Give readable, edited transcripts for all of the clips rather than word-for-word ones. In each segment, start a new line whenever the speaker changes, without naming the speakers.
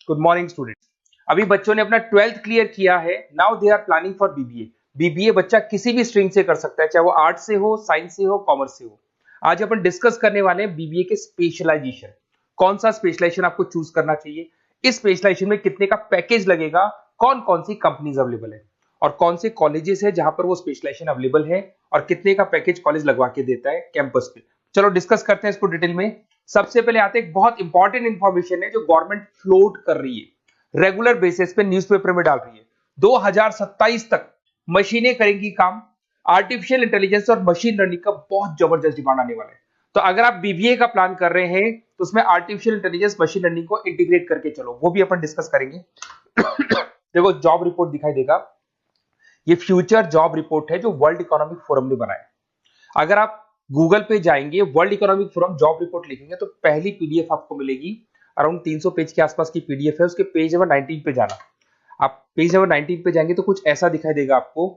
Good morning students. अभी बच्चों ने अपना 12th क्लियर किया है। Now they are planning for BBA. BBA बच्चा किसी भी स्ट्रीम से कर सकता है, चाहे वो आर्ट से हो, साइंस से हो, कॉमर्स से हो। आज अपन डिस्कस करने वाले हैं बीबीए के स्पेशलाइजेशन। कौन सा स्पेशलाइजेशन आपको चूज करना चाहिए, इस स्पेशलाइजेशन में कितने का पैकेज लगेगा, कौन कौन सी कंपनीज अवेलेबल है और कौन से कॉलेजेस है जहां पर वो स्पेशलाइजेशन अवेलेबल है और कितने का पैकेज कॉलेज लगवा के देता है कैंपस पे। चलो डिस्कस करते हैं इसको डिटेल में। सबसे पहले आते हैं, एक बहुत इंपॉर्टेंट इंफॉर्मेशन है जो गवर्नमेंट फ्लोट कर रही है, रेगुलर बेसिस पे न्यूज़पेपर में डाल रही है। 2027 तक मशीनें करेंगी काम। आर्टिफिशियल इंटेलिजेंस और मशीन लर्निंग का बहुत जबरदस्त डिमांड आने वाला है। तो अगर आप बीबीए का प्लान कर रहे हैं तो उसमें आर्टिफिशियल इंटेलिजेंस, मशीन लर्निंग को इंटीग्रेट करके चलो, वो भी अपन डिस्कस करेंगे। देखो जॉब रिपोर्ट दिखाई देगा, ये फ्यूचर जॉब रिपोर्ट है जो वर्ल्ड इकोनॉमिक फोरम ने बनाया। अगर आप गूगल पे जाएंगे, world economic forum job report लिखेंगे तो पहली पीडीएफ आपको मिलेगी। अराउंड 300 पेज के आसपास की पीडीएफ है। उसके पेज नंबर 19 पे जाना। आप पेज नंबर 19 पे जाएंगे तो कुछ ऐसा दिखाई देगा आपको,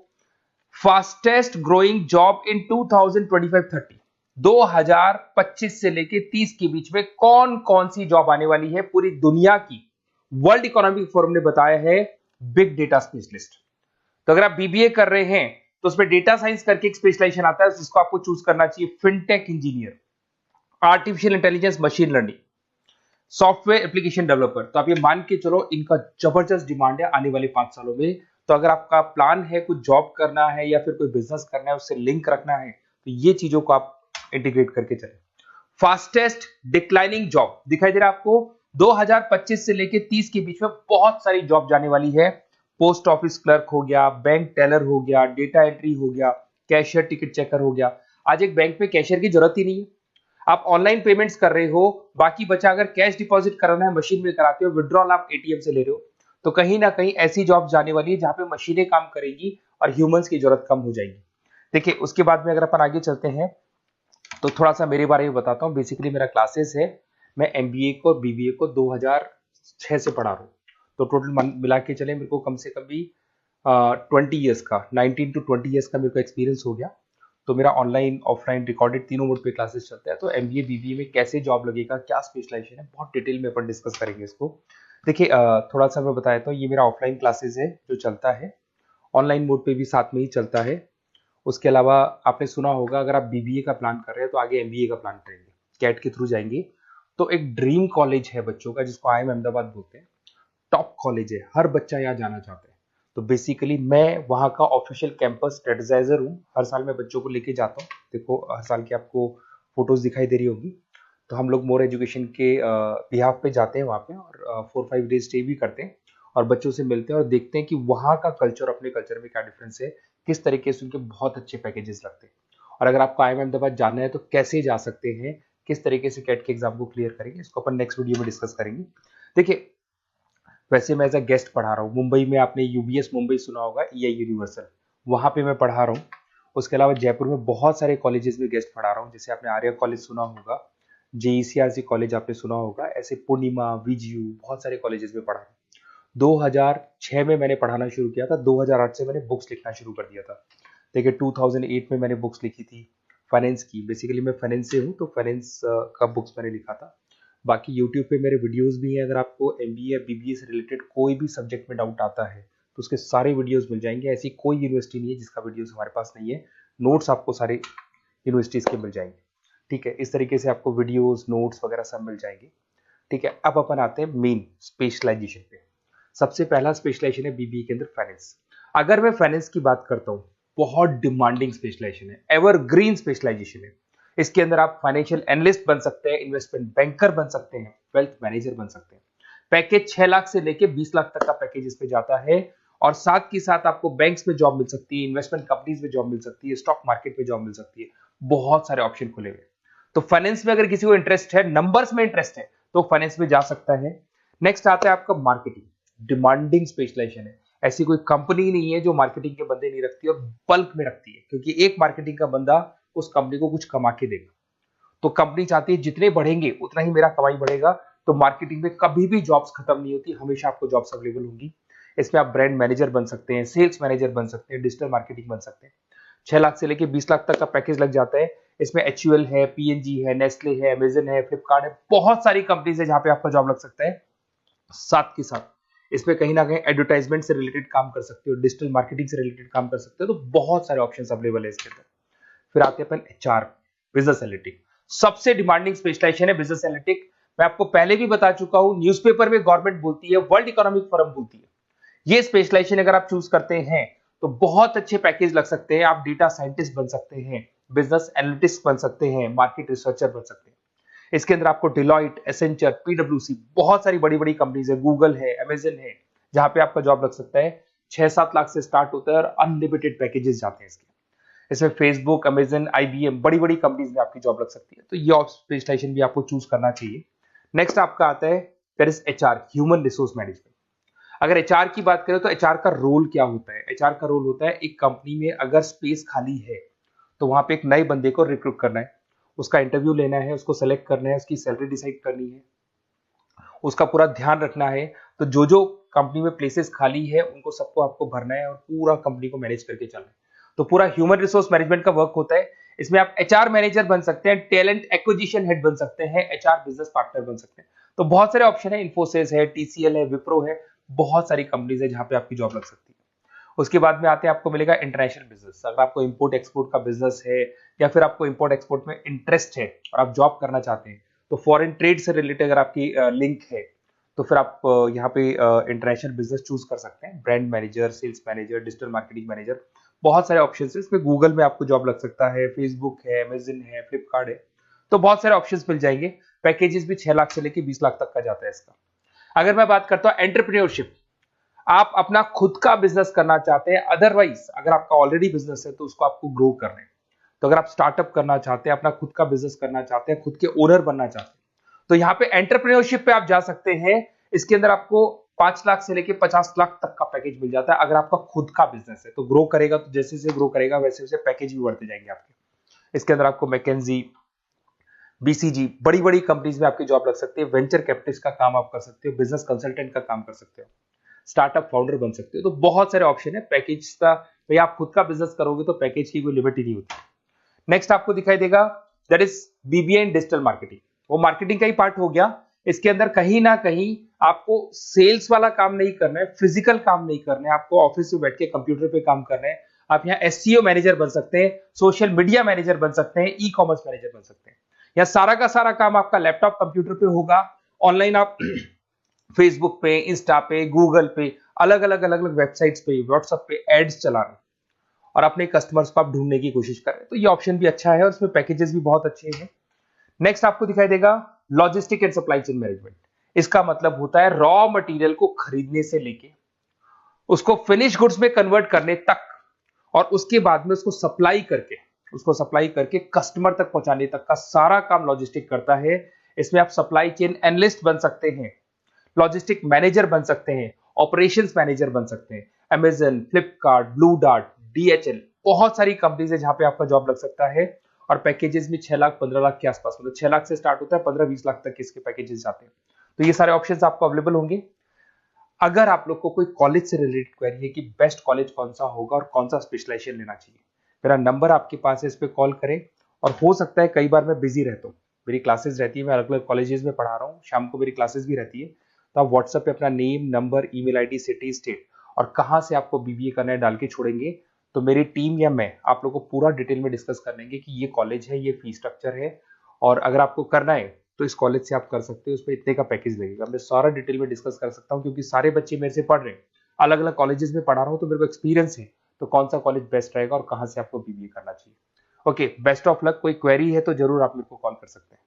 फास्टेस्ट ग्रोइंग जॉब इन 2025-30, 2025 से लेके 30 के बीच में कौन कौन सी जॉब आने वाली है पूरी दुनिया की। वर्ल्ड इकोनॉमिक फोरम ने बताया है बिग डेटा स्पेशलिस्ट। तो अगर आप बीबीए कर रहे हैं तो उसमें डेटा साइंस करके एक स्पेशलाइजेशन आता है, जिसको आपको चूज करना चाहिए। Fintech engineer, artificial intelligence, machine learning, software application developer. तो आप ये मान के चलो इनका जबरदस्त डिमांड है आने वाले 5 सालों में। तो अगर आपका प्लान है कुछ जॉब करना है या फिर कोई बिजनेस करना है, उससे लिंक रखना है, तो ये चीजों को आप इंटीग्रेट करके चले। फास्टेस्ट डिक्लाइनिंग जॉब दिखाई दे रहा है आपको, 2025 से लेके 30 के बीच में बहुत सारी जॉब जाने वाली है। पोस्ट ऑफिस क्लर्क हो गया, बैंक टेलर हो गया, डेटा एंट्री हो गया, कैशियर टिकट चेकर हो गया। आज एक बैंक में कैशियर की जरूरत ही नहीं है। आप ऑनलाइन पेमेंट्स कर रहे हो, बाकी बचा अगर कैश डिपॉजिट कराना है मशीन में कराते हो, विड्रॉल आप एटीएम से ले रहे हो। तो कहीं ना कहीं ऐसी जॉब जाने वाली है जहां पे मशीनें काम करेगी और ह्यूमंस की जरूरत कम हो जाएगी। देखिए उसके बाद में अगर अपन आगे चलते हैं तो थोड़ा सा मेरे बारे में बताता हूँ। बेसिकली मेरा क्लासेस है, मैं एमबीए को और बीबीए को 2006 से पढ़ा रहा हूँ। तो टोटल मिला के चले मेरे को कम से कम भी 20 ईयर्स का, 19 to 20 ईयर्स का मेरे को एक्सपीरियंस हो गया। तो मेरा ऑनलाइन ऑफलाइन रिकॉर्डेड तीनों मोड पे क्लासेस चलता है। तो एमबीए बीबीए में कैसे जॉब लगेगा, क्या स्पेशलाइजेशन है, बहुत डिटेल में अपन डिस्कस करेंगे इसको। देखिए थोड़ा सा मैं बताया तो ये मेरा ऑफलाइन क्लासेस है जो चलता है, ऑनलाइन मोड पे भी साथ में ही चलता है। उसके अलावा आपने सुना होगा अगर आप बीबीए का प्लान कर रहे हैं तो आगे एमबीए का प्लान करेंगे, कैट के थ्रू जाएंगे। तो एक ड्रीम कॉलेज है बच्चों का जिसको आईएम अहमदाबाद बोलते हैं। टॉप कॉलेज है, हर बच्चा यहाँ जाना चाहता है। तो बेसिकली मैं वहाँ का ऑफिशियल कैंपस स्ट्रेटेजाइजर हूँ। हर साल मैं बच्चों को लेके जाता हूँ। देखो हर साल की आपको फोटोज दिखाई दे रही होगी। तो हम लोग मोर एजुकेशन के बिहाफ पे जाते हैं वहाँ पे और 4-5 डेज स्टे भी करते हैं और बच्चों से मिलते हैं और देखते हैं कि वहाँ का कल्चर अपने कल्चर में क्या डिफरेंस है, किस तरीके से उनके बहुत अच्छे पैकेजेस लगते हैं। और अगर आपको आईएम अहमदाबाद जाना है तो कैसे जा सकते हैं, किस तरीके से कैट के एग्जाम को क्लियर करेंगे, इसको अपन नेक्स्ट वीडियो में डिस्कस करेंगे। देखिए वैसे मैं एज अ गेस्ट पढ़ा रहा हूँ मुंबई में, आपने यूबीएस मुंबई सुना होगा, ईआई यूनिवर्सल, वहाँ पे मैं पढ़ा रहा हूँ। उसके अलावा जयपुर में बहुत सारे कॉलेजेस में गेस्ट पढ़ा रहा हूँ, जैसे आपने आर्या कॉलेज सुना होगा, जेईसीआरसी कॉलेज आपने सुना होगा, ऐसे पूर्णिमा, वीजीयू, बहुत सारे कॉलेजेस में पढ़ा हूँ। 2006 में मैंने पढ़ाना शुरू किया था, 2008 से मैंने बुक्स लिखना शुरू कर दिया था। देखिए 2008 में मैंने बुक्स लिखी थी फाइनेंस की। बेसिकली मैं फाइनेंस से हूँ तो फाइनेंस का बुक्स मैंने लिखा था। बाकी यूट्यूब पे मेरे वीडियोस भी हैं। अगर आपको एमबीए या बीबीए से रिलेटेड कोई भी सब्जेक्ट में डाउट आता है तो उसके सारे वीडियोस मिल जाएंगे। ऐसी कोई यूनिवर्सिटी नहीं है जिसका वीडियोस हमारे पास नहीं है। नोट्स आपको सारे यूनिवर्सिटीज के मिल जाएंगे। ठीक है, इस तरीके से आपको वीडियोस, नोट्स वगैरह सब मिल जाएंगे। ठीक है, अब अपन आते हैं मेन स्पेशलाइजेशन पे। सबसे पहला स्पेशलाइजेशन है बीबीए के अंदर फाइनेंस। अगर मैं फाइनेंस की बात करता हूँ, बहुत डिमांडिंग स्पेशलाइजेशन है, एवरग्रीन स्पेशलाइजेशन है। इसके अंदर आप फाइनेंशियल एनालिस्ट बन सकते हैं, इन्वेस्टमेंट बैंकर बन सकते हैं, वेल्थ मैनेजर बन सकते हैं। पैकेज 6 लाख से लेके 20 लाख तक का पैकेज इस पे जाता है और साथ ही साथ आपको बैंक्स में जॉब मिल सकती है, इन्वेस्टमेंट कंपनीज में जॉब मिल सकती है, स्टॉक मार्केट में जॉब मिल सकती है। बहुत सारे ऑप्शन खुले हुए। तो फाइनेंस में अगर किसी को इंटरेस्ट है, नंबर्स में इंटरेस्ट है, तो फाइनेंस में जा सकता है। नेक्स्ट आता है आपका मार्केटिंग, डिमांडिंग स्पेशलाइजेशन है। ऐसी कोई कंपनी नहीं है जो मार्केटिंग के बंदे नहीं रखती और बल्क में रखती है, क्योंकि एक मार्केटिंग का बंदा उस कंपनी को कुछ कमा के देगा। तो कंपनी चाहती है जितने बढ़ेंगे उतना ही मेरा कमाई बढ़ेगा। तो मार्केटिंग में कभी भी जॉब्स खत्म नहीं होती, हमेशा आपको जॉब्स अवेलेबल होंगी। इसमें आप ब्रांड मैनेजर बन सकते हैं, सेल्स मैनेजर बन सकते हैं, डिजिटल मार्केटिंग बन सकते हैं। 6 लाख से लेके 20 लाख तक का पैकेज लग जाता है। इसमें एचयूएल है, पीएनजी है, नेस्ले है, अमेजन है, फ्लिपकार्ट है, बहुत सारी कंपनीज है जहां पे आपका जॉब लग सकता है। साथ के साथ इसमें कहीं ना कहीं एडवर्टाइजमेंट से रिलेटेड काम कर सकते हो, डिजिटल मार्केटिंग से रिलेटेड काम कर सकते हो, तो बहुत सारे ऑप्शंस अवेलेबल है इसके अंदर। फिर आते हैं अपन एचआर, बिजनेस एनालिटिक। सबसे डिमांडिंग स्पेशलाइजेशन है बिजनेस एनालिटिक। मैं आपको पहले भी बता चुका हूं, न्यूज़पेपर में गवर्नमेंट बोलती है, वर्ल्ड इकोनॉमिक फोरम बोलती है। ये स्पेशलाइजेशन अगर आप चूज करते हैं तो बहुत अच्छे पैकेज लग सकते हैं। आप डेटा साइंटिस्ट बन सकते हैं, बिजनेस एनालिटिस्ट बन सकते हैं, मार्केट रिसर्चर बन सकते हैं। इसके अंदर आपको डिलॉइट, एसेंचर, पीडब्ल्यूसी, बहुत सारी बड़ी बड़ी कंपनीज है, गूगल है, अमेजन है, जहां पे आपका जॉब लग सकता है। 6-7 लाख से स्टार्ट होता है और अनलिमिटेड पैकेजेस जाते हैं इसके। इसमें फेसबुक, अमेजन, आईबीएम, बड़ी बड़ी कंपनीज में आपकी जॉब लग सकती है। तो ये स्पेशलाइजेशन भी आपको चूज करना चाहिए। नेक्स्ट आपका आता है there is HR, human resource management. अगर एचआर की बात करें तो एचआर का रोल क्या होता है? एचआर का रोल होता है, एक कंपनी में अगर स्पेस खाली है तो वहां पे एक नए बंदे को रिक्रूट करना है, उसका इंटरव्यू लेना है, उसको सेलेक्ट करना है, उसकी सैलरी डिसाइड करनी है, उसका पूरा ध्यान रखना है। तो जो जो कंपनी में प्लेसेस खाली है उनको सबको आपको भरना है और पूरा कंपनी को मैनेज करके चलना है। तो पूरा ह्यूमन रिसोर्स मैनेजमेंट का वर्क होता है। इसमें आप एचआर मैनेजर बन सकते हैं, टैलेंट एक्विजिशन हेड बन सकते हैं, एचआर बिजनेस पार्टनर बन सकते हैं। तो बहुत सारे ऑप्शन है, इन्फोसिस है, टीसीएल है, विप्रो है, बहुत सारी कंपनीज है जहां पे आपकी जॉब लग सकती है। उसके बाद में आते हैं, आपको मिलेगा इंटरनेशनल बिजनेस। अगर आपको इंपोर्ट एक्सपोर्ट का बिजनेस है या फिर आपको इंपोर्ट एक्सपोर्ट में इंटरेस्ट है और आप जॉब करना चाहते हैं, तो फॉरेन ट्रेड से रिलेटेड अगर आपकी लिंक है तो फिर आप यहाँ पे इंटरनेशनल बिजनेस चूज कर सकते हैं। Brand manager, sales manager, digital marketing manager, बहुत सारे ऑप्शन है इसमें। गूगल में आपको जॉब लग सकता है, फेसबुक है, अमेजन है, फ्लिपकार्ट है, तो बहुत सारे ऑप्शंस मिल जाएंगे। पैकेजेस भी 6 लाख से लेके 20 लाख तक का जाता है इसका। अगर मैं बात करता हूं एंटरप्रेन्योरशिप, आप अपना खुद का बिजनेस करना चाहते हैं, अदरवाइज अगर आपका ऑलरेडी बिजनेस है तो उसको आपको ग्रो करना है। तो अगर आप स्टार्टअप करना चाहते हैं, अपना खुद का बिजनेस करना चाहते हैं, खुद के ओनर बनना चाहते हैं, तो यहाँ पे एंटरप्रेन्योरशिप पे आप जा सकते हैं। इसके अंदर आपको 5 लाख से लेके 50 लाख तक का पैकेज मिल जाता है। अगर आपका खुद का बिजनेस है तो ग्रो करेगा, तो जैसे जैसे ग्रो करेगा वैसे वैसे पैकेज भी बढ़ते जाएंगे आपके। इसके अंदर आपको मैकेंजी, बीसीजी, बड़ी बड़ी कंपनीज में आपकी जॉब लग सकती है। वेंचर कैपिटलिस्ट का काम आप कर सकते हो, बिजनेस कंसल्टेंट का काम कर सकते हो, स्टार्टअप फाउंडर बन सकते हो। तो बहुत सारे ऑप्शन है पैकेज का। भाई आप खुद का बिजनेस करोगे तो पैकेज की कोई लिमिट ही नहीं होती। नेक्स्ट आपको दिखाई देगा that is BBA in digital marketing. वो मार्केटिंग का ही पार्ट हो गया। इसके अंदर कहीं ना कहीं आपको सेल्स वाला काम नहीं करना है, फिजिकल काम नहीं करना है, आपको ऑफिस में बैठ के कंप्यूटर पे काम करना है। आप यहाँ एसईओ मैनेजर बन सकते हैं, सोशल मीडिया मैनेजर बन सकते हैं, ई कॉमर्स मैनेजर बन सकते हैं। यह सारा का सारा काम आपका लैपटॉप कंप्यूटर पे होगा। ऑनलाइन आप फेसबुक पे, इंस्टा पे, गूगल पे, अलग अलग वेबसाइट्स पे, व्हाट्सएप पे एड्स चला रहे हैं और अपने कस्टमर्स को आप ढूंढने की कोशिश कर रहे हैं। तो ये ऑप्शन भी अच्छा है और इसमें पैकेजेस भी बहुत अच्छे हैं। नेक्स्ट आपको दिखाई देगा logistic and supply chain management. इसका मतलब होता है रॉ मटेरियल को खरीदने से लेके उसको फिनिश गुड्स में कन्वर्ट करने तक और उसके बाद में उसको सप्लाई करके कस्टमर तक पहुंचाने तक का सारा काम लॉजिस्टिक करता है। इसमें आप सप्लाई चेन एनालिस्ट बन सकते हैं, लॉजिस्टिक मैनेजर बन सकते हैं, ऑपरेशंस मैनेजर बन सकते हैं। Amazon, Flipkart, blue dart, DHL, बहुत सारी कंपनीज है जहां पे आपका जॉब लग सकता है। और पैकेजेस भी 6 लाख 15 लाख के आसपास, मतलब 6 लाख से स्टार्ट होता है, 15-20 लाख तक इसके पैकेजेस जाते हैं। तो ये सारे ऑप्शंस आपको अवेलेबल होंगे। अगर आप लोग को कोई कॉलेज से रिलेटेड क्वेरी है कि बेस्ट कॉलेज कौन सा होगा और कौन सा स्पेशलाइजेशन लेना चाहिए, मेरा नंबर आपके पास है, इस पर कॉल करें। और हो सकता है कई बार मैं बिजी रहता हूँ, मेरी क्लासेस रहती है, मैं अलग अलग कॉलेजेस में पढ़ा रहा हूँ, शाम को मेरी क्लासेस भी रहती है। तो आप व्हाट्सएप पे अपना name, number, email ID, city, state और कहाँ से आपको बीबीए करना है डाल के छोड़ेंगे, तो मेरी टीम या मैं आप लोग को पूरा डिटेल में डिस्कस कर लेंगे कि ये कॉलेज है, ये फी स्ट्रक्चर है, और अगर आपको करना है तो इस कॉलेज से आप कर सकते हो, उस पर इतने का पैकेज लगेगा। मैं सारा डिटेल में डिस्कस कर सकता हूँ क्योंकि सारे बच्चे मेरे से पढ़ रहे हैं, अलग अलग कॉलेजेस में पढ़ा रहा हूँ, तो मेरे को एक्सपीरियंस है तो कौन सा कॉलेज बेस्ट रहेगा और कहाँ से आपको बीबीए करना चाहिए। Okay, best of luck. कोई क्वेरी है तो जरूर आप मेरे को कॉल कर सकते हैं।